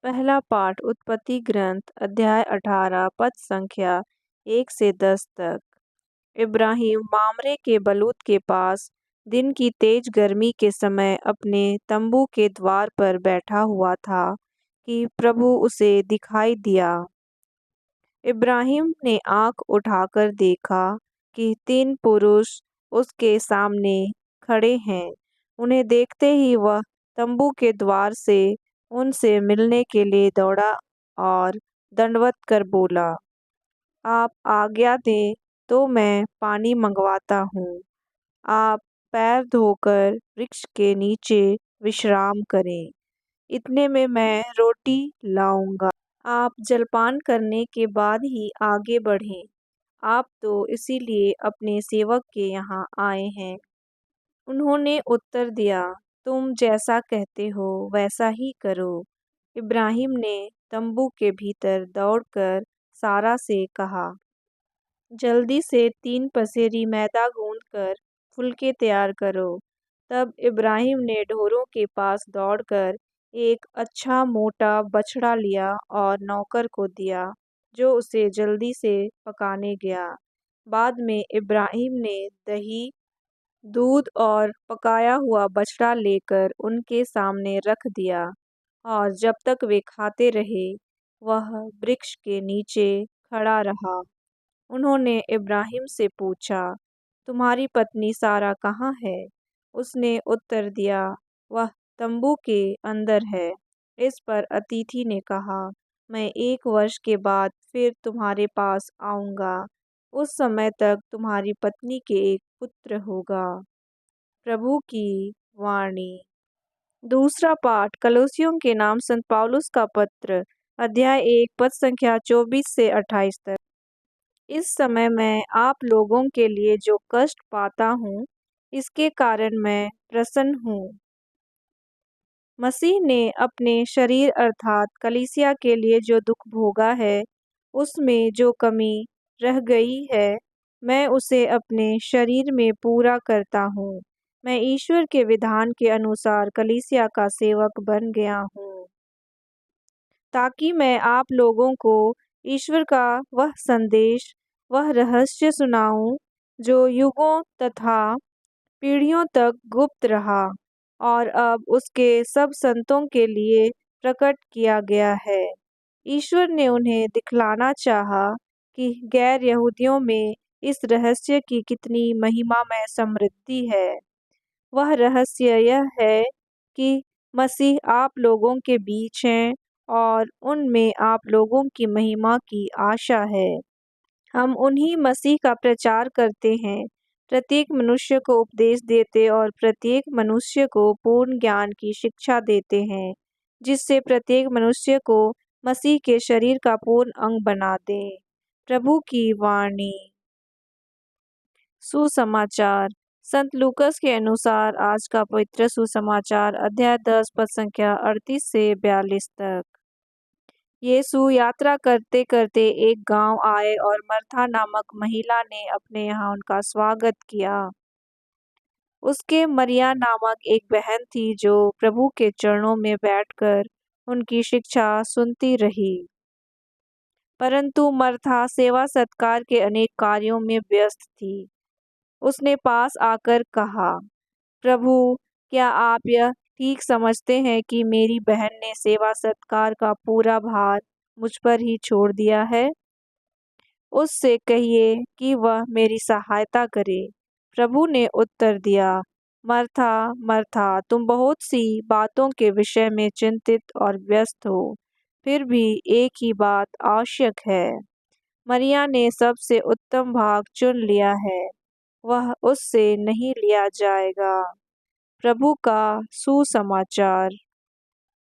पहला पाठ उत्पत्ति ग्रंथ अध्याय 18 पद संख्या 1 से 10 तक। इब्राहिम मामरे के बलूत के पास दिन की तेज गर्मी के समय अपने तंबू के द्वार पर बैठा हुआ था कि प्रभु उसे दिखाई दिया। इब्राहिम ने आंख उठाकर देखा कि 3 पुरुष उसके सामने खड़े हैं। उन्हें देखते ही वह तंबू के द्वार से उनसे मिलने के लिए दौड़ा और दंडवत कर बोला, आप आज्ञा दें तो मैं पानी मंगवाता हूँ। आप पैर धोकर वृक्ष के नीचे विश्राम करें। इतने में मैं रोटी लाऊंगा। आप जलपान करने के बाद ही आगे बढ़ें। आप तो इसीलिए अपने सेवक के यहाँ आए हैं। उन्होंने उत्तर दिया, तुम जैसा कहते हो वैसा ही करो। इब्राहिम ने तंबू के भीतर दौड़कर सारा से कहा, जल्दी से 3 पसेरी मैदा गूंथकर फुलके तैयार करो। तब इब्राहिम ने ढोरों के पास दौड़कर एक अच्छा मोटा बछड़ा लिया और नौकर को दिया, जो उसे जल्दी से पकाने गया। बाद में इब्राहिम ने दही, दूध और पकाया हुआ बछड़ा लेकर उनके सामने रख दिया, और जब तक वे खाते रहे, वह वृक्ष के नीचे खड़ा रहा। उन्होंने इब्राहिम से पूछा, तुम्हारी पत्नी सारा कहाँ है? उसने उत्तर दिया, वह तंबू के अंदर है। इस पर अतिथि ने कहा, मैं 1 वर्ष के बाद फिर तुम्हारे पास आऊँगा। उस समय तक तुम्हारी पत्नी के एक पुत्र होगा। प्रभु की वाणी। दूसरा पाठ कलोसियों के नाम संत पौलुस का पत्र अध्याय 1 पद संख्या 24 से 28 तक। इस समय मैं आप लोगों के लिए जो कष्ट पाता हूँ, इसके कारण मैं प्रसन्न हूँ। मसीह ने अपने शरीर अर्थात कलीसिया के लिए जो दुख भोगा है, उसमें जो कमी रह गई है, मैं उसे अपने शरीर में पूरा करता हूँ। मैं ईश्वर के विधान के अनुसार कलीसिया का सेवक बन गया हूँ, ताकि मैं आप लोगों को ईश्वर का वह संदेश, वह रहस्य सुनाऊं, जो युगों तथा पीढ़ियों तक गुप्त रहा और अब उसके सब संतों के लिए प्रकट किया गया है। ईश्वर ने उन्हें दिखलाना चाहा कि गैर यहूदियों में इस रहस्य की कितनी महिमामय समृद्धि है। वह रहस्य यह है कि मसीह आप लोगों के बीच हैं और उनमें आप लोगों की महिमा की आशा है। हम उन्हीं मसीह का प्रचार करते हैं, प्रत्येक मनुष्य को उपदेश देते और प्रत्येक मनुष्य को पूर्ण ज्ञान की शिक्षा देते हैं, जिससे प्रत्येक मनुष्य को मसीह के शरीर का पूर्ण अंग बना दें। प्रभु की वाणी। सुसमाचार। संत लूकस के अनुसार आज का पवित्र सुसमाचार अध्याय 10 पद संख्या 38 से 42 तक। यीशु यात्रा करते करते एक गांव आए और मर्था नामक महिला ने अपने यहाँ उनका स्वागत किया। उसके मरिया नामक एक बहन थी जो प्रभु के चरणों में बैठकर उनकी शिक्षा सुनती रही। परंतु मर्था सेवा सत्कार के अनेक कार्यों में व्यस्त थी। उसने पास आकर कहा, प्रभु, क्या आप यह ठीक समझते हैं कि मेरी बहन ने सेवा सत्कार का पूरा भार मुझ पर ही छोड़ दिया है? उससे कहिए कि वह मेरी सहायता करे। प्रभु ने उत्तर दिया, मर्था मर्था, तुम बहुत सी बातों के विषय में चिंतित और व्यस्त हो, फिर भी एक ही बात आवश्यक है। मरिया ने सबसे उत्तम भाग चुन लिया है, वह उससे नहीं लिया जाएगा। प्रभु का सुसमाचार।